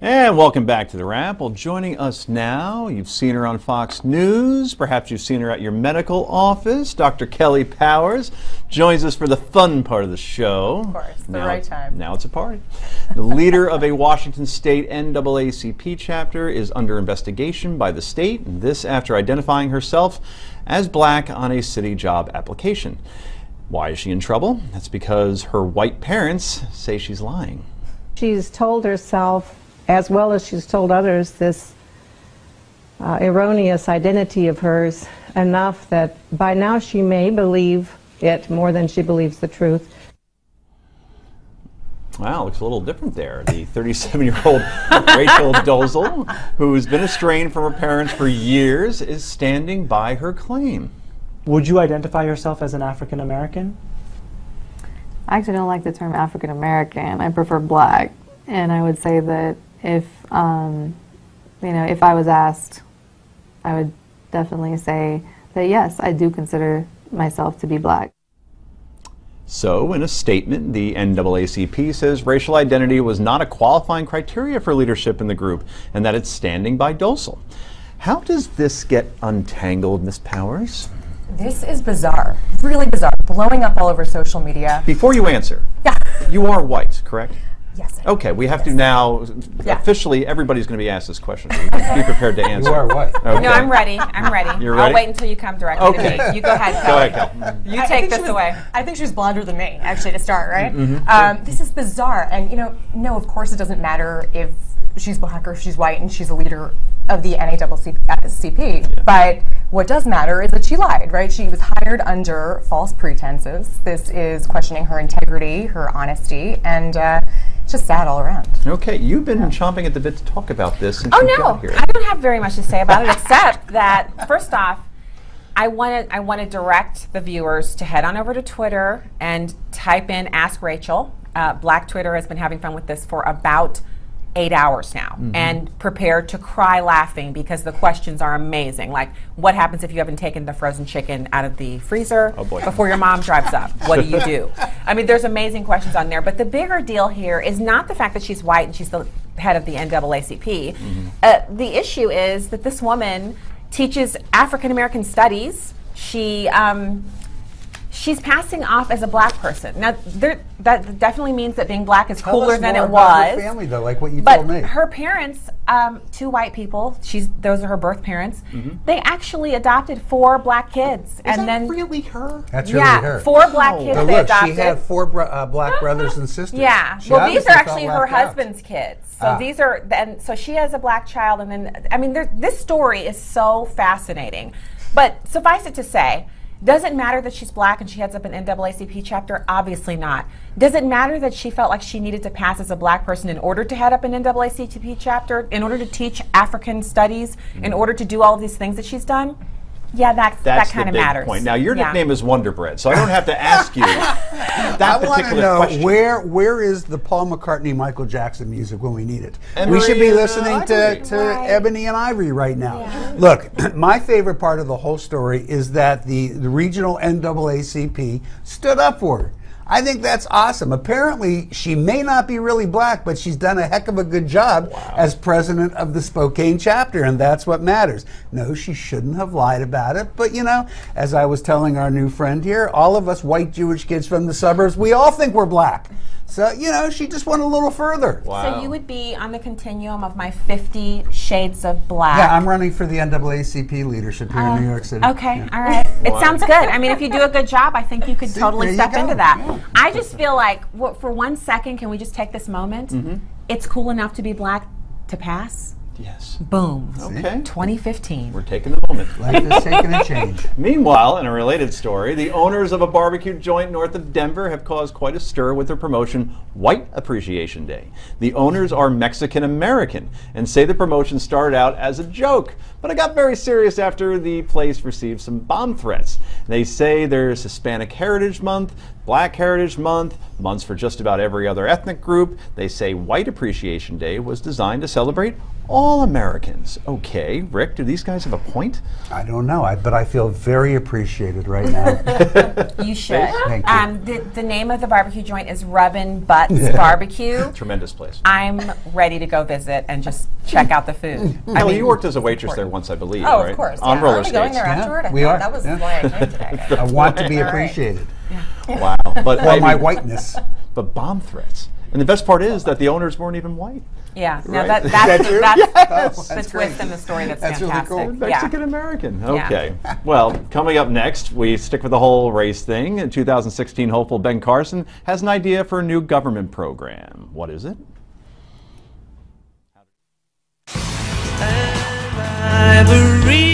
And welcome back to The Wrap. Well, joining us now, you've seen her on Fox News. Perhaps you've seen her at your medical office. Dr. Kelly Powers joins us for the fun part of the show. Of course, the right time. Now it's a party. The leader of a Washington State NAACP chapter is under investigation by the state, and this after identifying herself as black on a city job application. Why is she in trouble? That's because her white parents say she's lying. She's told herself, as well as she's told others, this erroneous identity of hers enough that by now she may believe it more than she believes the truth. Wow, looks a little different there. The 37-year-old Rachel Dolezal, who's been estranged from her parents for years, is standing by her claim. Would you identify yourself as an African American? I actually don't like the term African American. I prefer black, and I would say that if if I was asked, I would definitely say that yes, I do consider myself to be black. So, in a statement, the NAACP says racial identity was not a qualifying criteria for leadership in the group, and that it's standing by Dolezal. How does this get untangled, Ms. Powers? This is bizarre, really bizarre, blowing up all over social media. Before you answer, you are white, correct? Yes. Okay, we have to now, officially, everybody's going to be asked this question. So be prepared to answer. You are white. Okay. No, I'm ready. I'm ready. You're ready? I'll wait until you come directly to me. You go ahead, Go Kelly. ahead, Kel. You take this away. I think she was blonder than me, actually, to start, right? This is bizarre. And, no, of course it doesn't matter if she's black or if she's white and she's a leader of the NAACP. But what does matter is that she lied, right? She was hired under false pretenses. This is questioning her integrity, her honesty, and it's just sad all around. Okay, you've been chomping at the bit to talk about this since you got here. I don't have very much to say about it except that, first off, I want to direct the viewers to head on over to Twitter and type in Ask Rachel. Black Twitter has been having fun with this for about 8 hours now, and prepare to cry laughing because the questions are amazing. Like, what happens if you haven't taken the frozen chicken out of the freezer before your mom drives up? What do you do? I mean, there's amazing questions on there, but the bigger deal here is not the fact that she's white and she's the head of the NAACP. The issue is that this woman teaches African American studies. She's passing off as a black person. Now, that definitely means that being black is cooler than it was. Her family, though, like what you but told me. Her parents, two white people, those are her birth parents, they actually adopted 4 black kids. Is that really her? That's really her. 4 black kids But they look, adopted. she had 4 black brothers and sisters. Yeah, She well, these are obviously actually felt her left out. husband's kids. So these are, and so she has a black child, and then, I mean, this story is so fascinating. But suffice it to say, does it matter that she's black and she heads up an NAACP chapter? Obviously not. Does it matter that she felt like she needed to pass as a black person in order to head up an NAACP chapter, in order to teach African studies, in order to do all of these things that she's done? Yeah, that kind of matters. Point. Now, your nickname is Wonder Bread, so I don't have to ask you that I want to particular know question. where is the Paul McCartney, Michael Jackson music when we need it? Emery We should be and listening to Ebony and Ivory right now. Yeah. Look, my favorite part of the whole story is that the regional NAACP stood up for her. I think that's awesome. Apparently, she may not be really black, but she's done a heck of a good job as president of the Spokane chapter, and that's what matters. No, she shouldn't have lied about it, but as I was telling our new friend here, all of us white Jewish kids from the suburbs, we all think we're black. So, she just went a little further. Wow. So you would be on the continuum of my 50 shades of black. Yeah, I'm running for the NAACP leadership here in New York City. Okay, all right. It sounds good. I mean, if you do a good job, I think you could totally step into that. Yeah. I just feel like, for 1 second, can we just take this moment? It's cool enough to be black to pass. Yes. Boom. Okay. 2015. We're taking the moment. Life is taking a change. Meanwhile, in a related story, the owners of a barbecue joint north of Denver have caused quite a stir with their promotion, White Appreciation Day. The owners are Mexican American and say the promotion started out as a joke, But it got very serious after the place received some bomb threats. They say there's Hispanic Heritage Month, Black Heritage Month, months for just about every other ethnic group. They say White Appreciation Day was designed to celebrate all Americans. Okay, Rick, do these guys have a point? I don't know, but I feel very appreciated right now. You should. Thank you. The name of the barbecue joint is Rubbin' Butts Barbecue. Tremendous place. I'm ready to go visit and just check out the food. Kelly, you worked as a waitress there once, I believe, Oh, right? of course. On yeah. roller Aren't we going skates. there afterward? we are. That was Yeah. why I came today. I want to be All right. appreciated Wow. But for my whiteness. But bomb threats. And the best part is that the owners weren't even white. Yeah, no, Right. that's, Is that that's, true? that's, Yes. the That's twist great. in the story that's That's really fantastic. cool. Yeah. Mexican American. Okay. Well, coming up next, we stick with the whole race thing. In 2016 hopeful Ben Carson has an idea for a new government program. What is it? Ivory